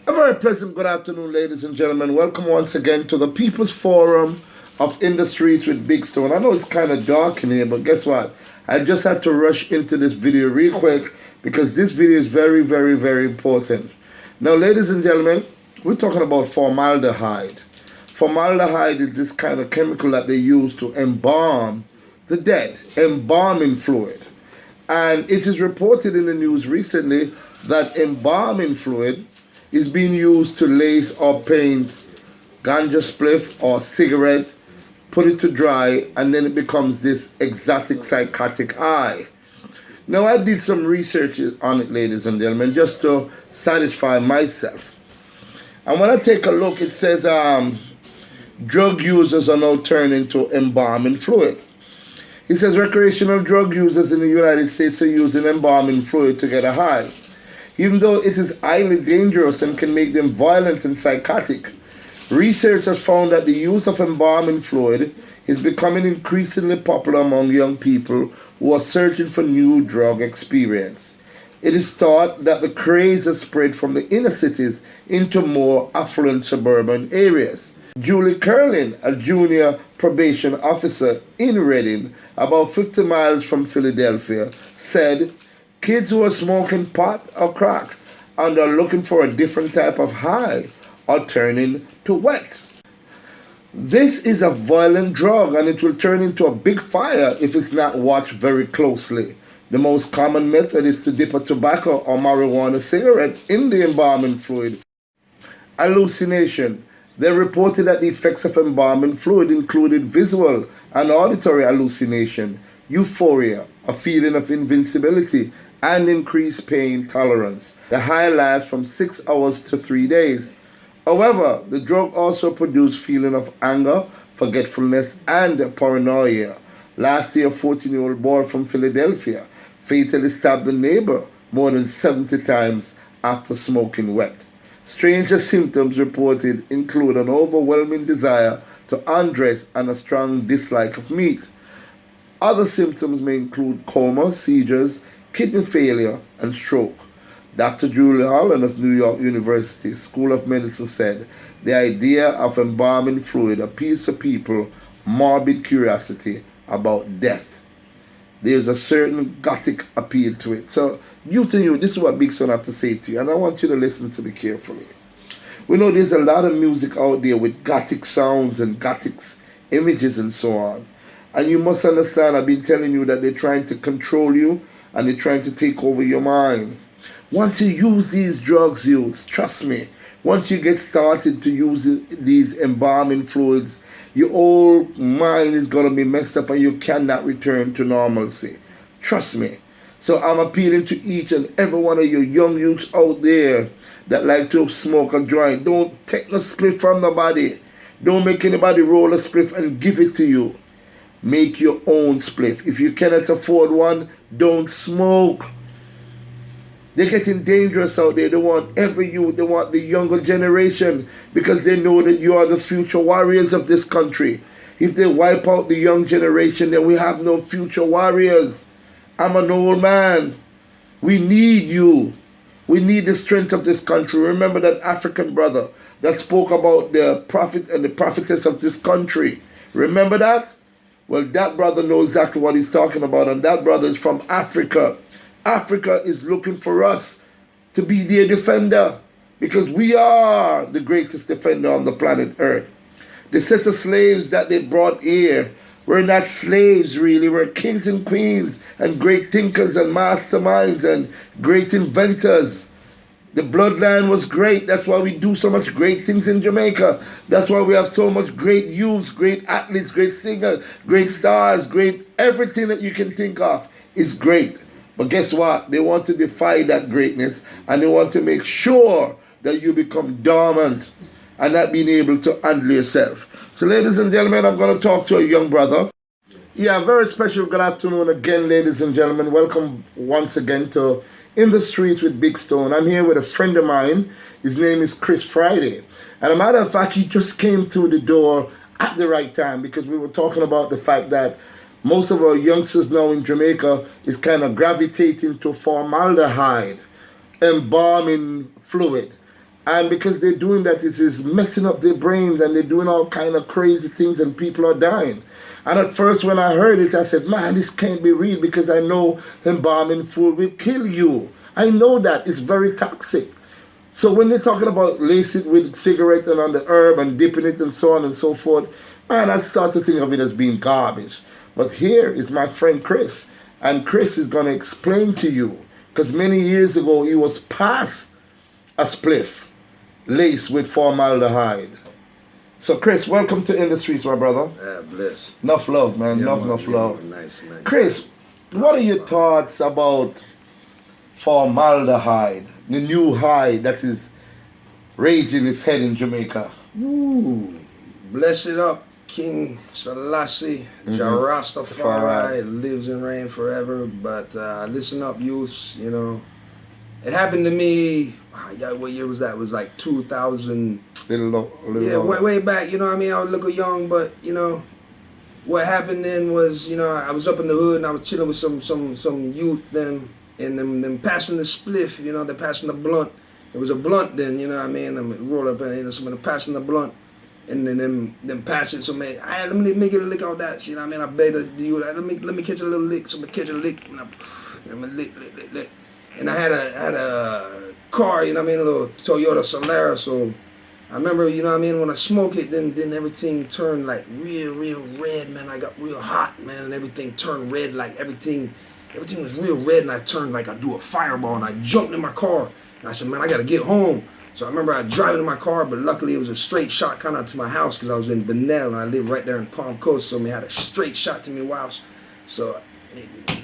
A very pleasant good afternoon, ladies and gentlemen. Welcome once again to the People's Forum of Industries with Big Stone. I know it's kind of dark in here, but guess what? I just had to rush into this video real quick because this video is very, very, very important. Now, ladies and gentlemen, we're talking about formaldehyde. Formaldehyde is this kind of chemical that they use to embalm the dead, embalming fluid. And it is reported in the news recently that embalming fluid is being used to lace or paint ganja spliff or cigarette, put it to dry, and then it becomes this exotic psychotic high. Now, I did some research on it, ladies and gentlemen, just to satisfy myself. And when I take a look, it says drug users are now turning to embalming fluid. It says recreational drug users in the United States are using embalming fluid to get a high. Even though it is highly dangerous and can make them violent and psychotic, research has found that the use of embalming fluid is becoming increasingly popular among young people who are searching for new drug experience. It is thought that the craze has spread from the inner cities into more affluent suburban areas. Julie Curlin, a junior probation officer in Reading, about 50 miles from Philadelphia, said, "Kids who are smoking pot or crack and are looking for a different type of high are turning to wet. This is a violent drug and it will turn into a big fire if it's not watched very closely. The most common method is to dip a tobacco or marijuana cigarette in the embalming fluid." Hallucination. They reported that the effects of embalming fluid included visual and auditory hallucination, euphoria, a feeling of invincibility, and increased pain tolerance. The high lasts from 6 hours to 3 days. However, the drug also produced feeling of anger, forgetfulness, and paranoia. Last year, a 14-year-old boy from Philadelphia fatally stabbed a neighbor more than 70 times after smoking wet. Stranger symptoms reported include an overwhelming desire to undress and a strong dislike of meat. Other symptoms may include coma, seizures, kidney failure, and stroke. Dr. Julie Holland of New York University School of Medicine said the idea of embalming fluid appeals to people morbid curiosity about death. There's a certain gothic appeal to it. So, this is what Big Son have to say to you, and I want you to listen to me carefully. We know there's a lot of music out there with gothic sounds and gothic images and so on. And you must understand, I've been telling you that they're trying to control you and they're trying to take over your mind. Once you use these drugs, youths, trust me, once you get started to use these embalming fluids, your whole mind is going to be messed up and you cannot return to normalcy. Trust me. So I'm appealing to each and every one of you young youths out there that like to smoke a joint. Don't take no spliff from nobody. Don't make anybody roll a spliff and give it to you. Make your own spliff. If you cannot afford one, don't smoke. They're getting dangerous out there. They want every youth, they want the younger generation because they know that you are the future warriors of this country. If they wipe out the young generation, then we have no future warriors. I'm an old man. We need you. We need the strength of this country. Remember that African brother that spoke about the prophet and the prophetess of this country. Remember that? Well, that brother knows exactly what he's talking about, and that brother is from Africa. Africa is looking for us to be their defender because we are the greatest defender on the planet Earth. The set of slaves that they brought here were not slaves really, we're kings and queens and great thinkers and masterminds and great inventors. The bloodline was great. That's why we do so much great things in Jamaica. That's why we have so much great youths, great athletes, great singers, great stars, great everything that you can think of is great. But guess what? They want to defy that greatness and they want to make sure that you become dormant and not being able to handle yourself. So ladies and gentlemen, I'm going to talk to a young brother. Yeah, very special good afternoon again, ladies and gentlemen. Welcome once again to In the Streets with Big Stone. I'm here with a friend of mine. His name is Chris Friday. And a matter of fact, he just came through the door at the right time because we were talking about the fact that most of our youngsters now in Jamaica is kind of gravitating to formaldehyde, embalming fluid. And because they're doing that, it is messing up their brains and they're doing all kind of crazy things and people are dying. And at first when I heard it, I said, man, this can't be real because I know embalming fluid will kill you. I know that. It's very toxic. So when they're talking about lace it with cigarette and on the herb and dipping it and so on and so forth, man, I start to think of it as being garbage. But here is my friend Chris. And Chris is going to explain to you, because many years ago he was past a spliff laced with formaldehyde. So Chris, welcome to In the Streets, my brother. Yeah, bless. Enough love, man. Yeah, enough love. Nice. Chris, what are your thoughts about formaldehyde, the new high that is raging its head in Jamaica? Ooh, bless it up, King Selassie, Rastafari, lives and reigns forever. But listen up, youths. You know, it happened to me. What year was that? It was like 2000. Way back. You know what I mean? I was a little young, but you know, what happened then was, you know, I was up in the hood and I was chilling with some youth then, and them passing the spliff. You know, they're passing the blunt. It was a blunt then. You know what I mean? I'm roll up and, you know, somebody passing the blunt. And then them pass it, so man, let me get a lick on that. You know what I mean? I better do that. Let me catch a little lick. So I catch a lick, and I'm lick. And I had a car, you know what I mean, a little Toyota Solara. So I remember, you know what I mean, when I smoke it, then everything turned like real red, man. I got real hot, man, and everything turned red, like everything was real red, and I turned like I do a fireball, and I jumped in my car, and I said, man, I gotta get home. So I remember I was driving in my car, but luckily it was a straight shot kind of to my house because I was in Benel and I lived right there in Palm Coast. So I had a straight shot to my house. So I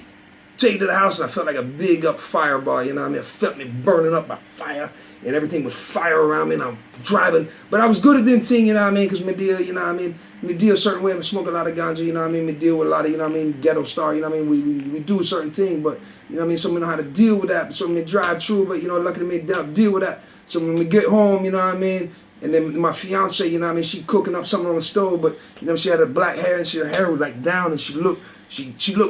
take it to the house and I felt like a big up fireball, you know what I mean? I felt me burning up by fire and everything was fire around me and I'm driving. But I was good at them things, you know what I mean? Because me deal, you know what I mean? Me deal a certain way. I smoke a lot of ganja, you know what I mean? Me deal with a lot of, you know what I mean, ghetto star, you know what I mean? We do a certain thing, but you know what I mean? Some know how to deal with that. So me drive through, but you know, luckily me deal with that. So when we get home, you know what I mean, and then my fiance, you know what I mean, she cooking up something on the stove, but you know, she had her black hair and her hair was like down and she looked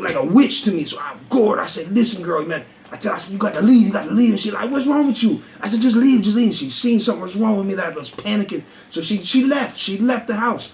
like a witch to me. So I go I said, listen girl, man, I said, you got to leave. And she's like, what's wrong with you? I said, just leave. And she seen something was wrong with me that I was panicking. So she left the house.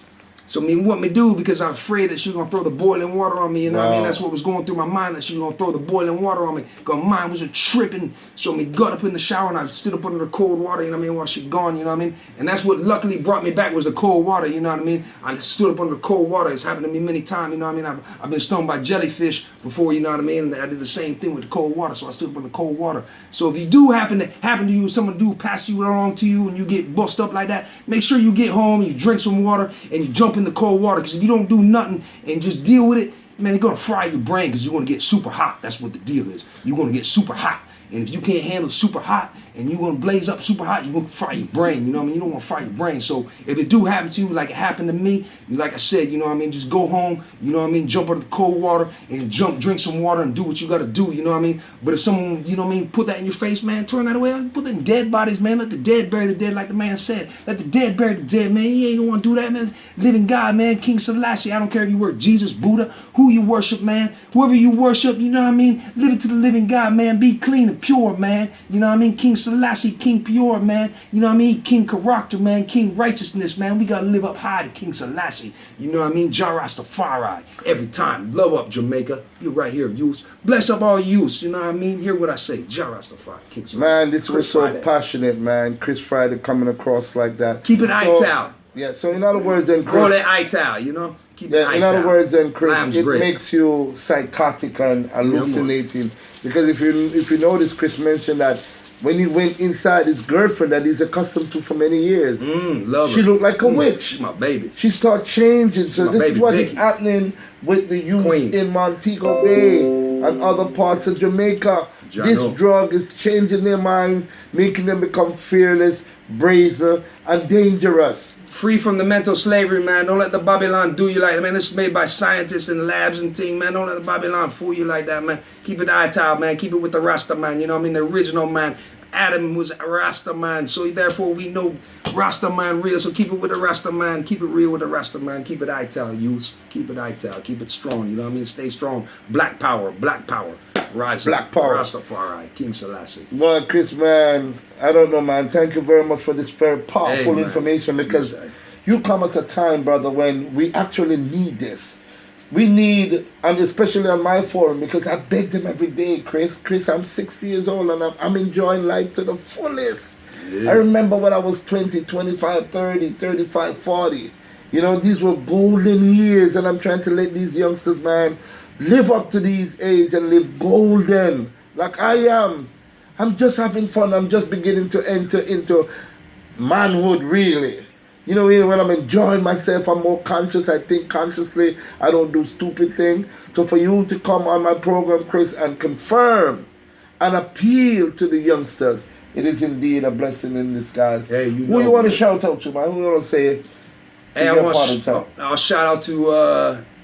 So what me do, because I'm afraid that she was going to throw the boiling water on me, you know what I mean? That's what was going through my mind, that she was going to throw the boiling water on me. Because mine was a tripping. So me got up in the shower and I stood up under the cold water, you know what I mean, while she gone, you know what I mean? And that's what luckily brought me back was the cold water, you know what I mean? I stood up under the cold water. It's happened to me many times, you know what I mean? I've been stung by jellyfish before, you know what I mean? And I did the same thing with the cold water, so I stood up under the cold water. So if you do happen to you, someone do pass you along to you and you get bust up like that, make sure you get home and you drink some water and you jump in the cold water. Because if you don't do nothing and just deal with it, man, it's going to fry your brain because you're going to get super hot. That's what the deal is. You're going to get super hot. And if you can't handle super hot and you're going to blaze up super hot, you're going to fry your brain. You know what I mean? You don't want to fry your brain. So if it do happen to you like it happened to me, like I said, you know what I mean? Just go home, you know what I mean? Jump under the cold water and drink some water and do what you got to do, you know what I mean? But if someone, you know what I mean, put that in your face, man, turn that away. Put that in dead bodies, man. Let the dead bury the dead like the man said. Let the dead bury the dead, man. You ain't want to do that, man. Living God, man. King Selassie. I don't care if you worship Jesus, Buddha, who you worship, man. Whoever you worship, you know what I mean? Live it to the living God, man. Be clean and pure, man. You know what I mean? King Selassie, King Pure, man. You know what I mean? King Character, man. King Righteousness, man. We got to live up high to King Selassie. You know what I mean? Rastafari. Every time. Love up, Jamaica. You're right here, youths. Bless up all youths. You know what I mean? Hear what I say. Rastafari. King Selassie. Man, this was so passionate, man. Chris Friday coming across like that. Keep it ital. Yeah, so in other words, then Chris. Roll it ital, you know? Keep it in other words, then Chris, it great. makes you psychotic and hallucinating. Because if you notice, Chris mentioned that when he went inside his girlfriend that he's accustomed to for many years, she looked like a witch. She's my baby. She started changing. So this is what is happening with the youth in Montego Bay and other parts of Jamaica. This drug is changing their minds, making them become fearless, brazen, and dangerous. Free from the mental slavery, man. Don't let the Babylon do you like that, man. This is made by scientists and labs and things, man. Don't let the Babylon fool you like that, man. Keep it ital, man. Keep it with the Rasta man. You know what I mean? The original man. Adam was a Rasta man. So therefore we know Rasta man real. So keep it with the Rasta man. Keep it real with the Rasta man. Keep it ital, youths. Keep it ital. Keep it strong. You know what I mean? Stay strong. Black power. Black power. Rise Black up. power. Rastafari, King Selassie. Well, Chris, man, I don't know, man. Thank you very much for this very powerful Hey, man. information, because you come at a time, brother, when we actually need this. We need, and especially on my forum, because I beg them every day, Chris. Chris, I'm 60 years old and I'm enjoying life to the fullest. Yeah. I remember when I was 20, 25, 30, 35, 40. You know, these were golden years, and I'm trying to let these youngsters, man, live up to these age and live golden like I am. I'm just having fun. I'm just beginning to enter into manhood, really. You know, when I'm enjoying myself, I'm more conscious. I think consciously. I don't do stupid things. So for you to come on my program, Chris, and confirm and appeal to the youngsters, it is indeed a blessing in disguise. Hey, you who know, you want to man. shout out to, man? Who you want to say? Hey, I'll shout out to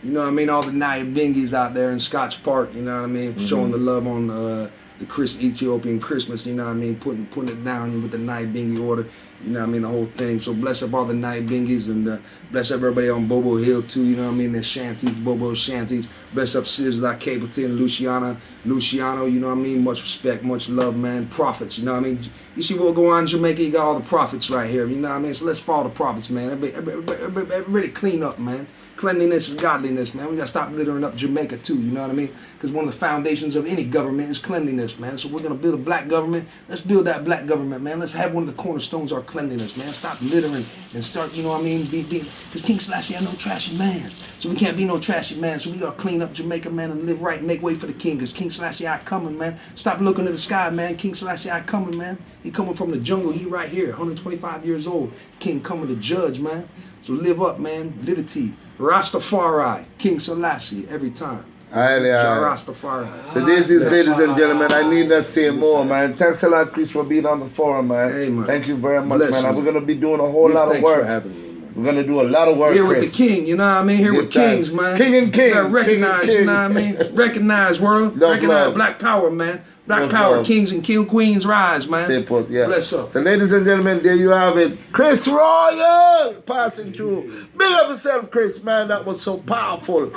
you know what I mean, all the Naya Bingies out there in Scotch Park, you know what I mean, showing the love on the Ethiopian Christmas, you know what I mean, putting it down with the Naya Bingi order, you know what I mean, the whole thing. So bless up all the Naya Bingies, and bless up everybody on Bobo Hill too, you know what I mean, the shanties, Bobo shanties. Bless up Sizzla, Capleton, Luciano, you know what I mean, much respect, much love, man. Prophets, you know what I mean. You see what go on in Jamaica, you got all the prophets right here, you know what I mean. So let's follow the prophets, man. Everybody clean up, man. Cleanliness is godliness, man. We gotta stop littering up Jamaica too, you know what I mean? Because one of the foundations of any government is cleanliness, man. So we're gonna build a black government. Let's build that black government, man. Let's have one of the cornerstones our cleanliness, man. Stop littering and start, you know what I mean? Because King Selassie ain't no trashy man. So we can't be no trashy man. So we gotta clean up Jamaica, man, and live right and make way for the king. Because King Selassie I coming, man. Stop looking to the sky, man. King Selassie I coming, man. He coming from the jungle. He right here, 125 years old. King coming to judge, man. So live up, man. Liberty. Rastafari, King Selassie, every time. Rastafari. So this is, ladies and gentlemen, I need not say more, man. Thanks a lot, Chris, for being on the forum, man. Hey, man. Thank you very much, Bless man. you. And we're going to be doing a whole lot of Thanks for work. having me, man. We're going to do a lot of work, Here Chris. with the king, you know what I mean? Here Good with kings, times. man. King and king. You gotta recognize, King and you know what I mean? Recognize, world. Love, Recognize love. black power, man. Black Love, power, love. kings and queens rise, man. Stay put, yeah. Bless up. So, ladies and gentlemen, there you have it. Chris Royal passing through. Big up yourself, Chris, man. That was so powerful.